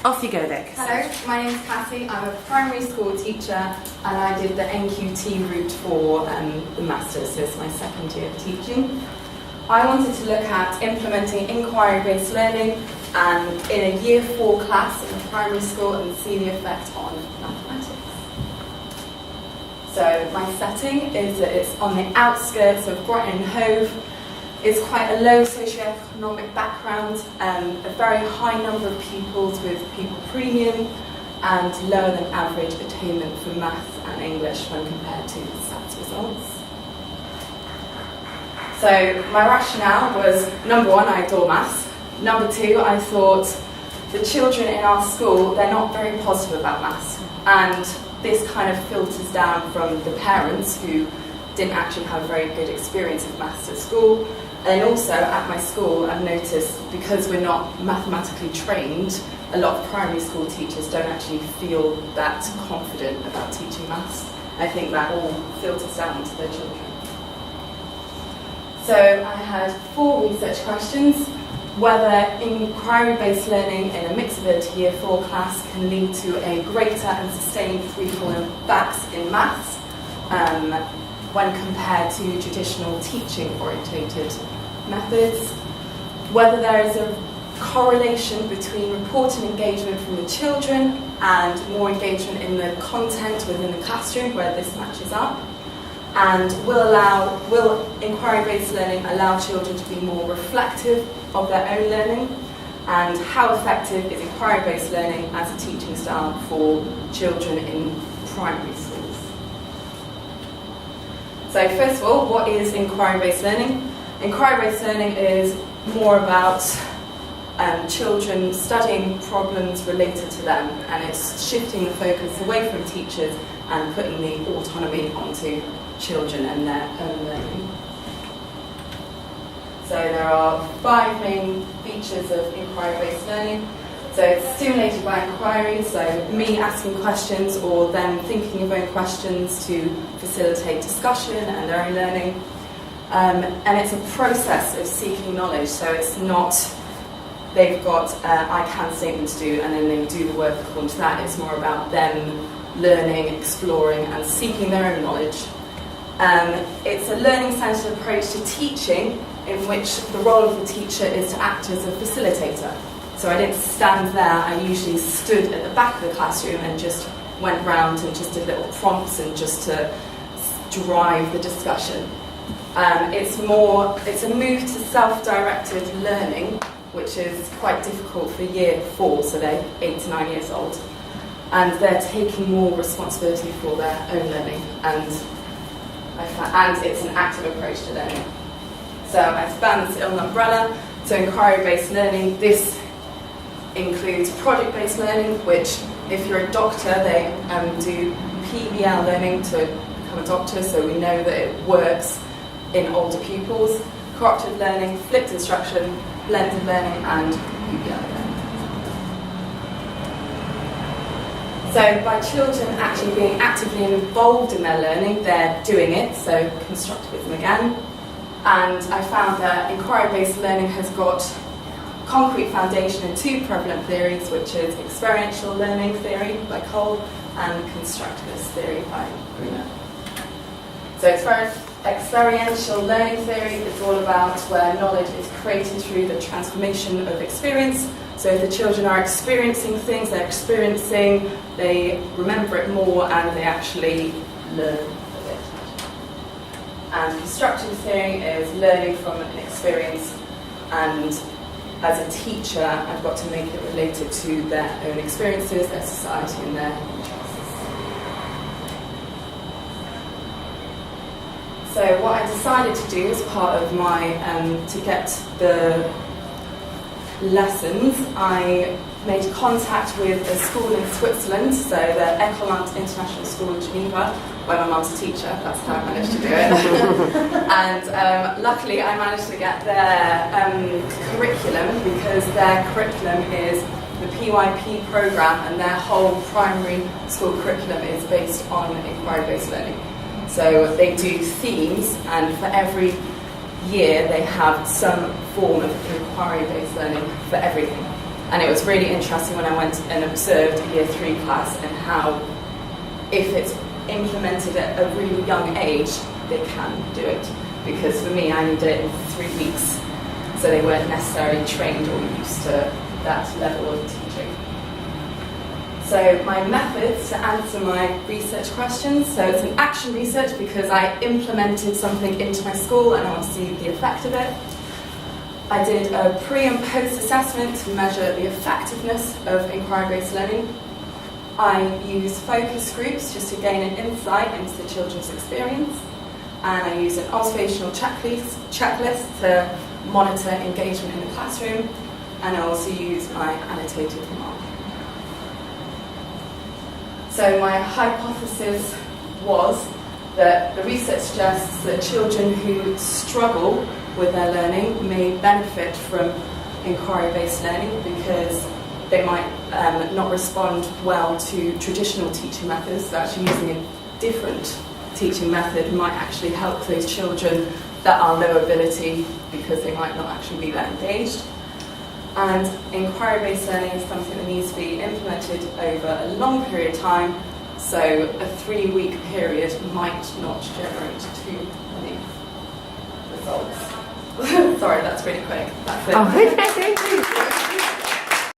Off you go then. Hello, my name's Cassie. I'm a primary school teacher and I did the NQT route for the Masters, so it's my second year of teaching. I wanted to look at implementing inquiry-based learning and in a year 4 class in a primary school and see the effect on mathematics. So my setting is that it's on the outskirts of Brighton and Hove. It's quite a low socioeconomic background, a very high number of pupils with pupil premium and lower than average attainment for maths and English when compared to SATs results. So my rationale was, number one, I adore maths. Number two, I thought the children in our school, they're not very positive about maths. And this kind of filters down from the parents who didn't actually have a very good experience of maths at school. And also at my school, I've noticed because we're not mathematically trained, a lot of primary school teachers don't actually feel that confident about teaching maths. I think that all filters down to their children. So I had 4 research questions. Whether inquiry-based learning in a mixed ability year 4 class can lead to a greater and sustained 3-column facts in maths when compared to traditional teaching-orientated methods. Whether there is a correlation between reported engagement from the children and more engagement in the content within the classroom where this matches up. And will inquiry-based learning allow children to be more reflective of their own learning? And how effective is inquiry-based learning as a teaching style for children in primary schools? So first of all, what is inquiry-based learning? Inquiry-based learning is more about children studying problems related to them, and it's shifting the focus away from teachers and putting the autonomy onto children and their own learning. So there are 5 main features of inquiry-based learning. So it's stimulated by inquiry, so me asking questions or them thinking of own questions to facilitate discussion and their own learning. And it's a process of seeking knowledge, so it's not they've got I can statement to do and then they do the work according to that. It's more about them learning, exploring and seeking their own knowledge. It's a learning-centred approach to teaching in which the role of the teacher is to act as a facilitator. So I didn't stand there, I usually stood at the back of the classroom and just went round and just did little prompts and just to drive the discussion. It's a move to self-directed learning, which is quite difficult for year 4, so they're 8 to 9 years old. And they're taking more responsibility for their own learning. And it's an active approach to learning. So I span this little umbrella. So inquiry-based learning, this includes project-based learning, which if you're a doctor, they do PBL learning to become a doctor, so we know that it works in older pupils. Cooperative learning, flipped instruction, blended learning, and PBL learning. So by children actually being actively involved in their learning, they're doing it, so constructivism again. And I found that inquiry-based learning has got concrete foundation in 2 prevalent theories, which is experiential learning theory by Cole and constructivist theory by Bruner. So experiential learning theory is all about where knowledge is created through the transformation of experience. So if the children are experiencing things, they remember it more and they actually learn of it. And constructive theory is learning from an experience, and as a teacher, I've got to make it related to their own experiences, their society, and their interests. So what I decided to do as part of my, to get the lessons, I made contact with a school in Switzerland, so the École International School of Geneva, where my mum's a teacher, that's how I managed to do it. And luckily I managed to get their curriculum, because their curriculum is the PYP programme, and their whole primary school curriculum is based on inquiry-based learning. So they do themes, and for every year they have some form of inquiry-based learning for everything. And it was really interesting when I went and observed a Year 3 class and how, if it's implemented at a really young age, they can do it. Because for me, I needed it in 3 weeks, so they weren't necessarily trained or used to that level of teaching. So my methods to answer my research questions, so it's an action research because I implemented something into my school and I want to see the effect of it. I did a pre and post assessment to measure the effectiveness of inquiry-based learning. I used focus groups just to gain an insight into the children's experience. And I used an observational checklist to monitor engagement in the classroom. And I also used my annotated remark. So my hypothesis was that the research suggests that children who struggle with their learning may benefit from inquiry-based learning because they might not respond well to traditional teaching methods. So actually using a different teaching method might actually help those children that are low ability because they might not actually be that engaged. And inquiry-based learning is something that needs to be implemented over a long period of time, so a 3-week period might not generate too many results. Sorry, that's really quick. That's it. Oh, okay.